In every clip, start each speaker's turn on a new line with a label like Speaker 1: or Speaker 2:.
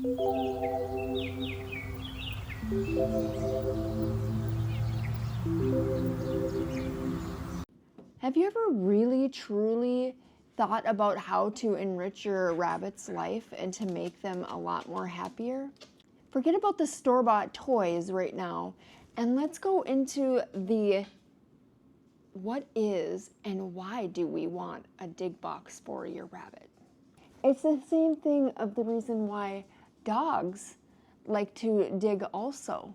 Speaker 1: Have you ever really, truly thought about how to enrich your rabbit's life and to make them a lot more happier? Forget about the store-bought toys right now, and let's go into the what is and why do we want a dig box for your rabbit? It's the same thing of the reason why dogs like to dig also.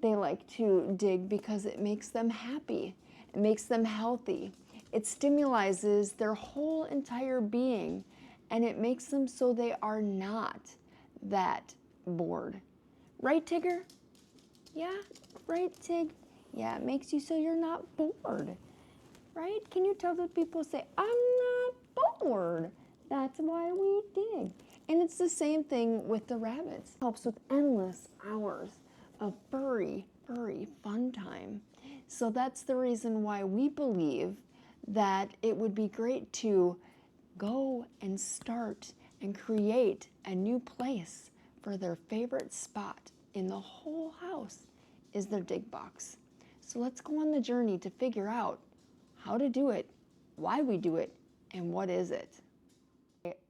Speaker 1: They like to dig because it makes them happy. It makes them healthy. It stimulates their whole entire being, and it makes them so they are not that bored. Right, Tigger? Yeah, right, Tig? Yeah, it makes you so you're not bored. Right? Can you tell the people say, I'm not bored? That's why we dig. And it's the same thing with the rabbits. It helps with endless hours of furry fun time. So that's the reason why we believe that it would be great to go and start and create a new place for their favorite spot in the whole house is their dig box. So let's go on the journey to figure out how to do it, why we do it, and what is it.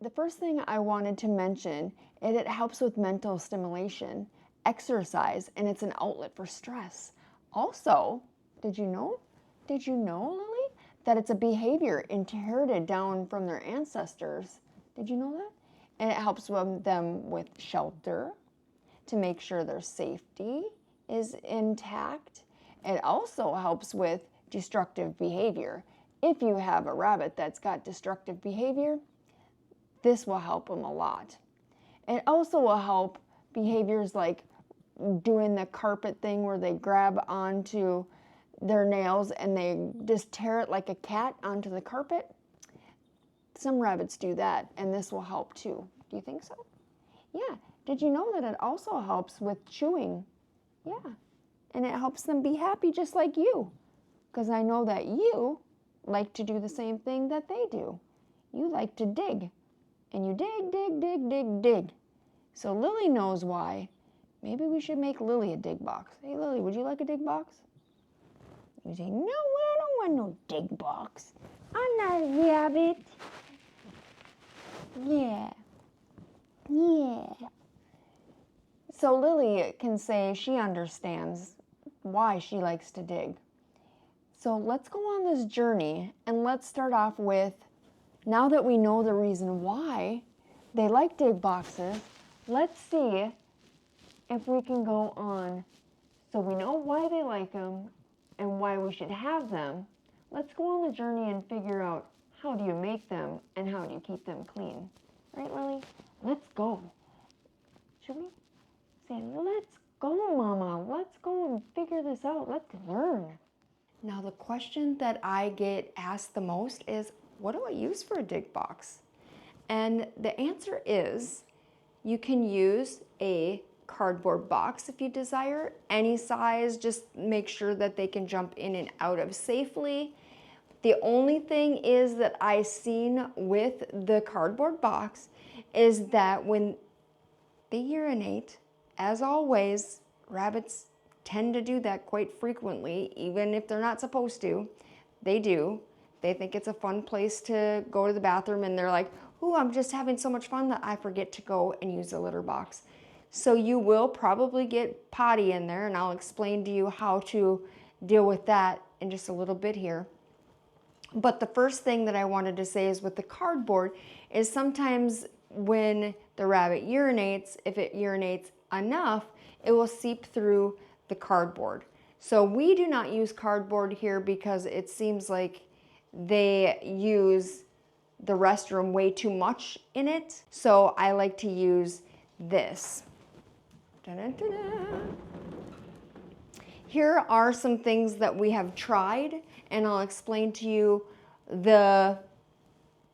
Speaker 1: The first thing I wanted to mention is it helps with mental stimulation, exercise, and it's an outlet for stress. Also, did you know, Lily, that it's a behavior inherited down from their ancestors? Did you know that? And it helps them with shelter, to make sure their safety is intact. It also helps with destructive behavior. If you have a rabbit that's got destructive behavior, this will help them a lot. It also will help behaviors like doing the carpet thing where they grab onto their nails and they just tear it like a cat onto the carpet. Some rabbits do that, and this will help too. Do you think so? Yeah. Did you know that it also helps with chewing? Yeah. And it helps them be happy just like you. Because I know that you like to do the same thing that they do. You like to dig. And you dig, dig, dig, dig, dig. So Lily knows why. Maybe we should make Lily a dig box. Hey Lily, would you like a dig box? You say, no, I don't want no dig box. I'm not a rabbit. Yeah. Yeah. So Lily can say she understands why she likes to dig. So let's go on this journey and let's start off with, now that we know the reason why they like dig boxes, let's see if we can go on. So we know why they like them and why we should have them. Let's go on the journey and figure out how do you make them and how do you keep them clean. Right, Lily? Let's go. Should we say, let's go, Mama. Let's go and figure this out. Let's learn. Now, the question that I get asked the most is, what do I use for a dig box? And the answer is, you can use a cardboard box if you desire, any size, just make sure that they can jump in and out of safely. The only thing is that I've seen with the cardboard box is that when they urinate, as always, rabbits tend to do that quite frequently, even if they're not supposed to. They do. They think it's a fun place to go to the bathroom, and they're like, ooh, I'm just having so much fun that I forget to go and use the litter box. So you will probably get potty in there, and I'll explain to you how to deal with that in just a little bit here. But the first thing that I wanted to say is with the cardboard is sometimes when the rabbit urinates, if it urinates enough, it will seep through the cardboard. So we do not use cardboard here because it seems like they use the restroom way too much in it. So I like to use this. Da-da-da-da. Here are some things that we have tried, and I'll explain to you the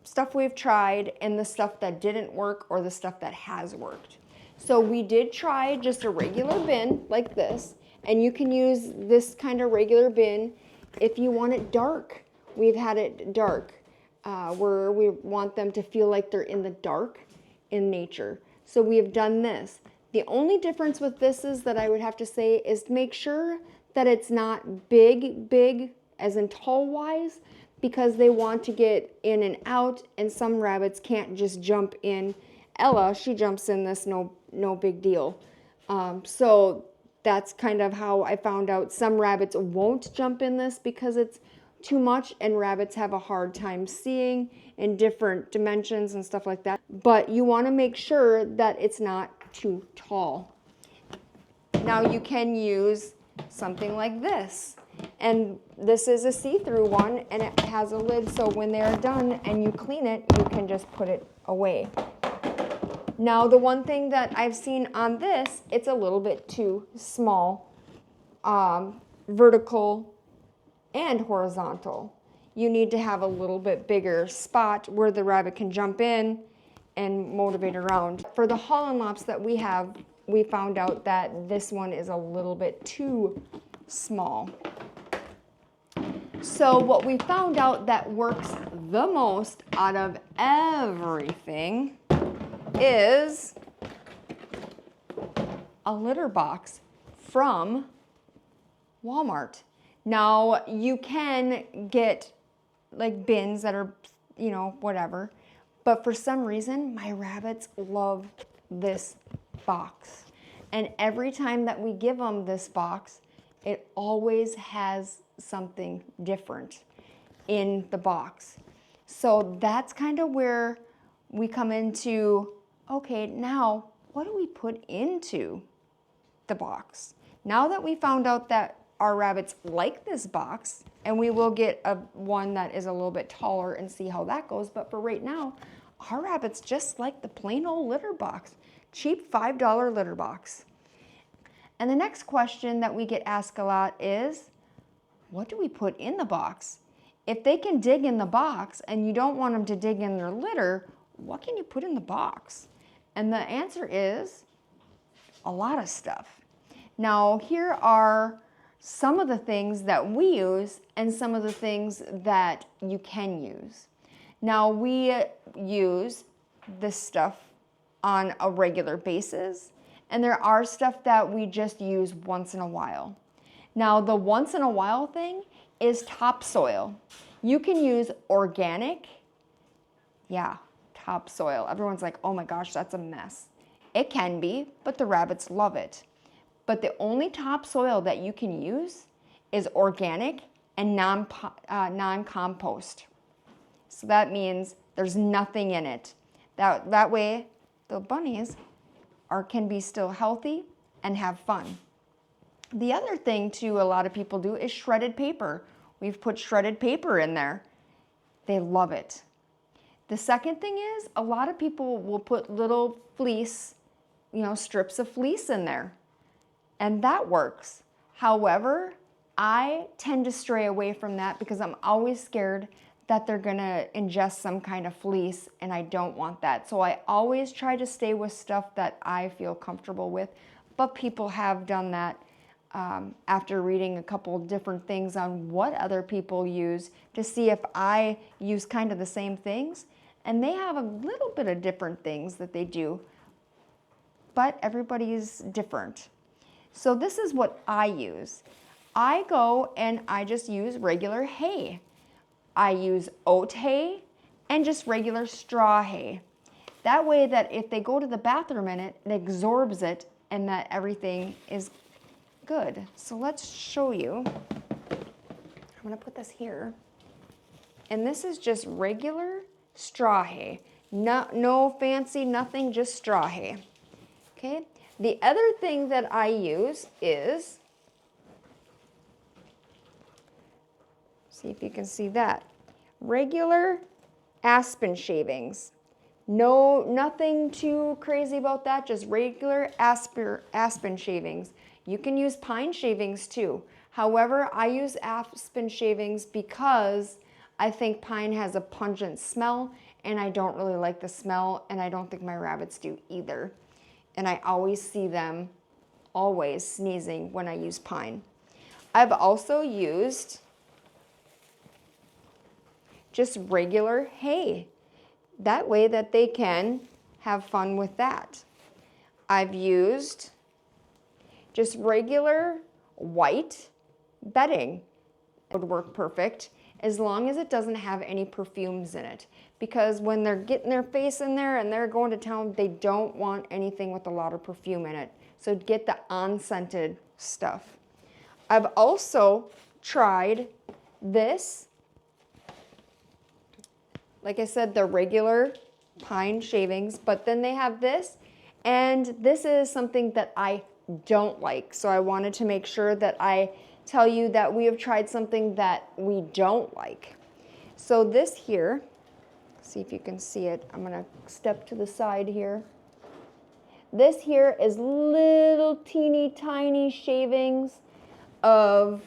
Speaker 1: stuff we've tried and the stuff that didn't work or the stuff that has worked. So we did try just a regular bin like this, and you can use this kind of regular bin if you want it dark. We've had it dark where we want them to feel like they're in the dark in nature. So we have done this. The only difference with this is that I would have to say is to make sure that it's not big, as in tall wise, because they want to get in and out, and some rabbits can't just jump in. Ella, she jumps in this, no big deal. So that's kind of how I found out some rabbits won't jump in this because it's too much, and rabbits have a hard time seeing in different dimensions and stuff like that. But you want to make sure that it's not too tall. Now you can use something like this. And this is a see-through one, and it has a lid, so when they're done and you clean it, you can just put it away. Now the one thing that I've seen on this, it's a little bit too small, vertical and horizontal. You need to have a little bit bigger spot where the rabbit can jump in and motivate around. For the Holland Lops that we have, we found out that this one is a little bit too small. So what we found out that works the most out of everything is a litter box from Walmart. Now you can get like bins that are, whatever, but for some reason my rabbits love this box. And every time that we give them this box, it always has something different in the box. So that's kind of where we come into, okay, now what do we put into the box? Now that we found out that our rabbits like this box, and we will get one that is a little bit taller and see how that goes, but for right now, our rabbits just like the plain old litter box, cheap $5 litter box. And the next question that we get asked a lot is, what do we put in the box? If they can dig in the box and you don't want them to dig in their litter, what can you put in the box? And the answer is a lot of stuff. Now, here are some of the things that we use and some of the things that you can use. Now, we use this stuff on a regular basis, and there are stuff that we just use once in a while. Now, the once in a while thing is topsoil. You can use organic, topsoil. Everyone's like, oh my gosh, that's a mess. It can be, but the rabbits love it. But the only topsoil that you can use is organic and non-compost. So that means there's nothing in it. That way, the bunnies can be still healthy and have fun. The other thing too a lot of people do is shredded paper. We've put shredded paper in there. They love it. The second thing is a lot of people will put little fleece, strips of fleece in there. And that works. However, I tend to stray away from that because I'm always scared that they're gonna ingest some kind of fleece, and I don't want that. So I always try to stay with stuff that I feel comfortable with, but people have done that after reading a couple different things on what other people use to see if I use kind of the same things, and they have a little bit of different things that they do, but everybody's different. So this is what I use. I go and I just use regular hay. I use oat hay and just regular straw hay. That way that if they go to the bathroom in it, it absorbs it and that everything is good. So let's show you. I'm gonna put this here. And this is just regular straw hay. No fancy, nothing, just straw hay. Okay. The other thing that I use is, see if you can see that, regular aspen shavings. Nothing too crazy about that, just regular aspen shavings. You can use pine shavings too. However, I use aspen shavings because I think pine has a pungent smell and I don't really like the smell, and I don't think my rabbits do either. And I always see them sneezing when I use pine. I've also used just regular hay. That way that they can have fun with that. I've used just regular white bedding. It would work perfect as long as it doesn't have any perfumes in it. Because when they're getting their face in there and they're going to town, they don't want anything with a lot of perfume in it. So get the unscented stuff. I've also tried this. Like I said, the regular pine shavings, but then they have this, and this is something that I don't like. So I wanted to make sure that I tell you that we have tried something that we don't like. So this here, see if you can see it. I'm gonna step to the side here. This here is little teeny tiny shavings of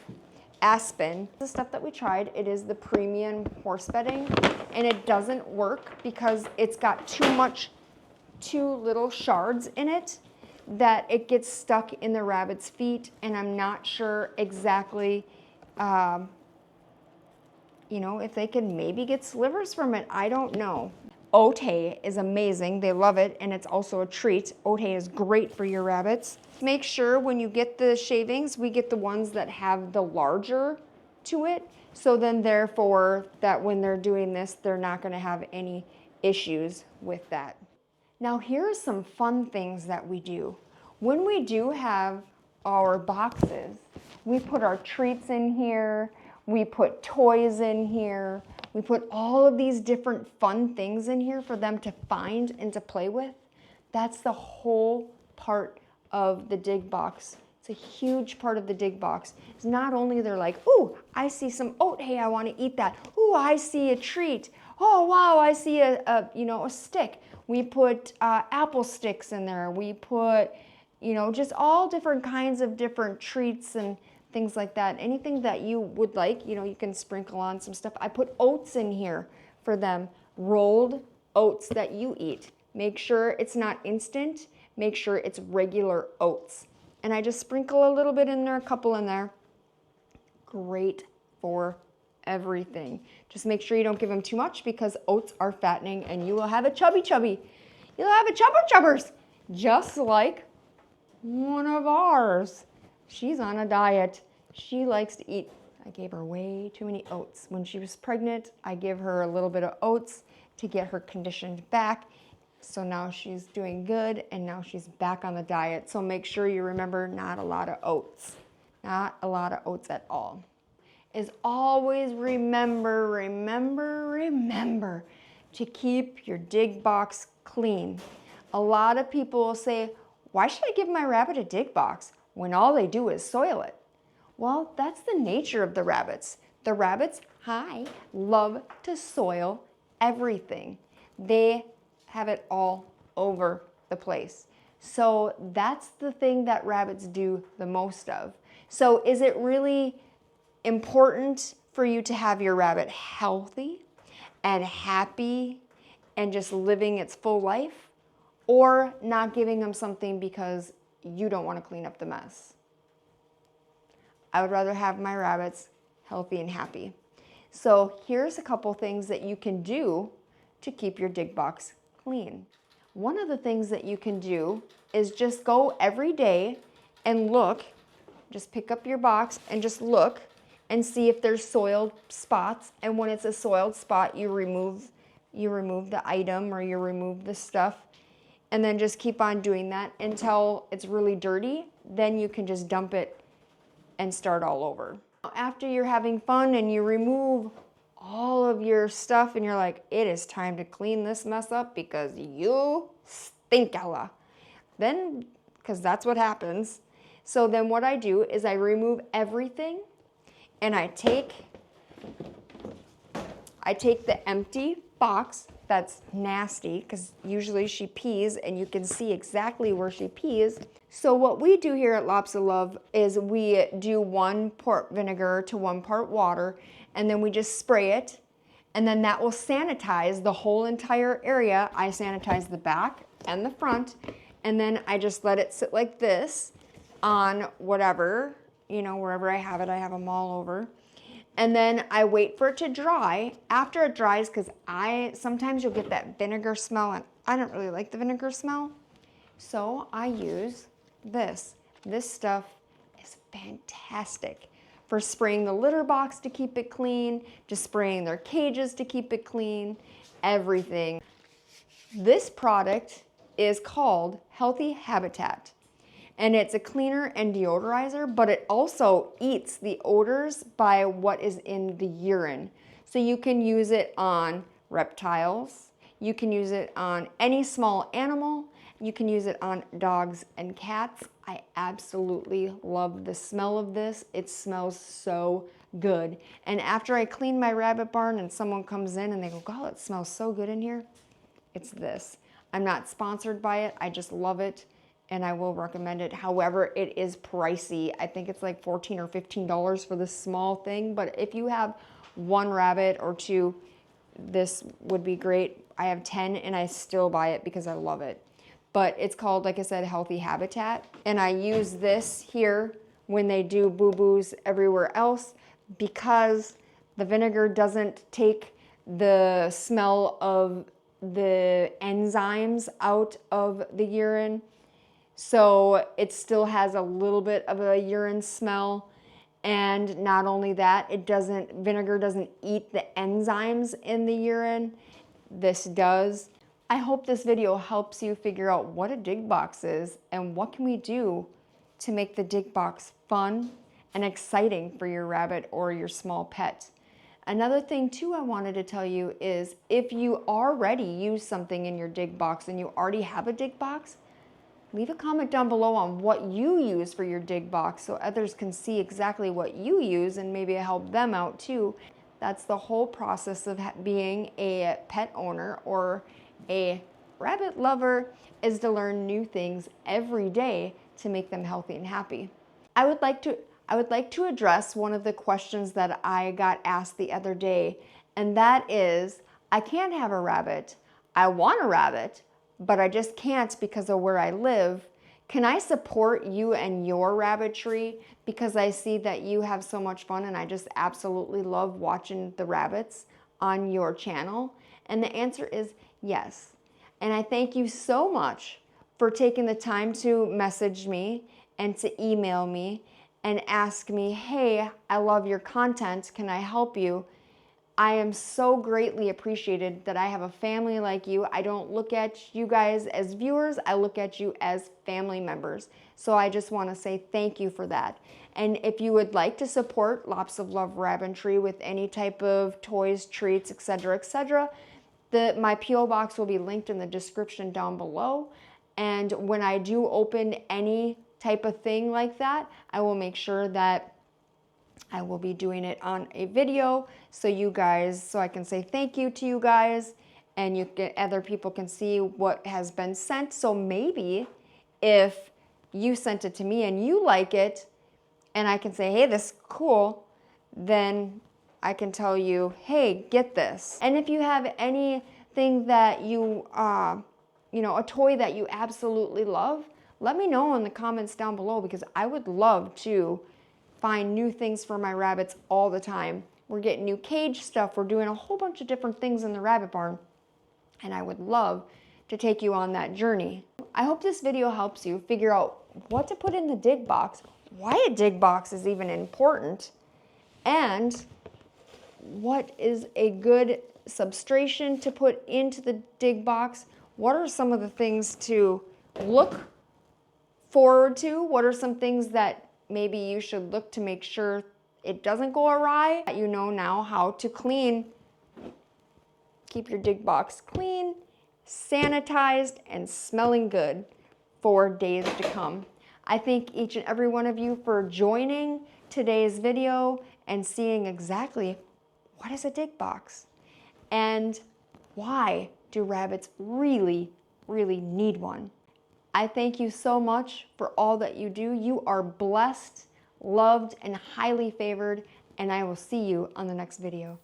Speaker 1: aspen. The stuff that we tried, it is the premium horse bedding, and it doesn't work because it's got too little shards in it that it gets stuck in the rabbit's feet, and I'm not sure exactly, you know, if they can maybe get slivers from it. I don't know. Oat hay is amazing. They love it, and it's also a treat. Oat hay is great for your rabbits. Make sure when you get the shavings, we get the ones that have the larger to it. So then therefore that when they're doing this, they're not gonna have any issues with that. Now here are some fun things that we do. When we do have our boxes, we put our treats in here, we put toys in here, we put all of these different fun things in here for them to find and to play with. That's the whole part of the dig box. It's a huge part of the dig box. It's not only they're like, ooh, I see some oat hay, I want to eat that. Ooh, I see a treat. Oh, wow, I see a stick. We put apple sticks in there. We put, just all different kinds of different treats and things like that. Anything that you would like, you can sprinkle on some stuff. I put oats in here for them, rolled oats that you eat. Make sure it's not instant. Make sure it's regular oats. And I just sprinkle a little bit in there, a couple in there. Great for everything. Just make sure you don't give them too much because oats are fattening and you will have a chubby. You'll have a chubbers, just like one of ours. She's on a diet. She likes to eat. I gave her way too many oats. When she was pregnant, I gave her a little bit of oats to get her conditioned back. So now she's doing good and now she's back on the diet. So make sure you remember not a lot of oats. Not a lot of oats at all. Is always remember to keep your dig box clean. A lot of people will say, why should I give my rabbit a dig box when all they do is soil it? Well, that's the nature of the rabbits. The rabbits, love to soil everything. They have it all over the place. So that's the thing that rabbits do the most of. So is it really important for you to have your rabbit healthy and happy and just living its full life, or not giving them something because you don't want to clean up the mess? I would rather have my rabbits healthy and happy. So here's a couple things that you can do to keep your dig box clean. One of the things that you can do is just go every day and look, just pick up your box and just look and see if there's soiled spots. And when it's a soiled spot, you remove the item or you remove the stuff, and then just keep on doing that until it's really dirty. Then you can just dump it and start all over. After you're having fun and you remove all of your stuff and you're like, it is time to clean this mess up because you stink, Ella. Then, because that's what happens. So then what I do is I remove everything and I take the empty box that's nasty, because usually she pees and you can see exactly where she pees. So what we do here at Lops of Love is we do 1 part vinegar to 1 part water, and then we just spray it, and then that will sanitize the whole entire area. I sanitize the back and the front, and then I just let it sit like this on whatever, wherever I have it. I have them all over. And then I wait for it to dry. After it dries, because sometimes you'll get that vinegar smell, and I don't really like the vinegar smell. So I use this. This stuff is fantastic for spraying the litter box to keep it clean, just spraying their cages to keep it clean, everything. This product is called Healthy Habitat, and it's a cleaner and deodorizer, but it also eats the odors by what is in the urine. So you can use it on reptiles, you can use it on any small animal, you can use it on dogs and cats. I absolutely love the smell of this. It smells so good. And after I clean my rabbit barn and someone comes in and they go, "God, it smells so good in here," it's this. I'm not sponsored by it. I just love it and I will recommend it. However, it is pricey. I think it's like $14 or $15 for this small thing. But if you have one rabbit or two, this would be great. I have 10 and I still buy it because I love it. But it's called, like I said, Healthy Habitat. And I use this here when they do boo-boos everywhere else because the vinegar doesn't take the smell of the enzymes out of the urine. So it still has a little bit of a urine smell. And not only that, vinegar doesn't eat the enzymes in the urine. This does. I hope this video helps you figure out what a dig box is and what can we do to make the dig box fun and exciting for your rabbit or your small pet. Another thing too I wanted to tell you is if you already use something in your dig box and you already have a dig box, leave a comment down below on what you use for your dig box so others can see exactly what you use and maybe help them out too. That's the whole process of being a pet owner or a rabbit lover, is to learn new things every day to make them healthy and happy. I would like to address one of the questions that I got asked the other day, and that is, I can't have a rabbit. I want a rabbit, but I just can't because of where I live. Can I support you and your rabbitry because I see that you have so much fun and I just absolutely love watching the rabbits on your channel? And the answer is yes. And I thank you so much for taking the time to message me and to email me and ask me, "Hey, I love your content. Can I help you?" I am so greatly appreciated that I have a family like you. I don't look at you guys as viewers, I look at you as family members. So I just want to say thank you for that. And if you would like to support Lops of Love Rabbitry with any type of toys, treats, etc., my P.O. box will be linked in the description down below. And when I do open any type of thing like that, I will make sure that I will be doing it on a video so I can say thank you to you guys and other people can see what has been sent. So maybe if you sent it to me and you like it and I can say, "Hey, this is cool," then I can tell you, "Hey, get this." And if you have anything that a toy that you absolutely love, let me know in the comments down below because I would love to find new things for my rabbits all the time. We're getting new cage stuff. We're doing a whole bunch of different things in the rabbit barn. And I would love to take you on that journey. I hope this video helps you figure out what to put in the dig box, why a dig box is even important, and what is a good substration to put into the dig box. What are some of the things to look forward to? What are some things that maybe you should look to make sure it doesn't go awry? You know now how to keep your dig box clean, sanitized, and smelling good for days to come. I thank each and every one of you for joining today's video and seeing exactly what is a dig box and why do rabbits really, really need one. I thank you so much for all that you do. You are blessed, loved, and highly favored, and I will see you on the next video.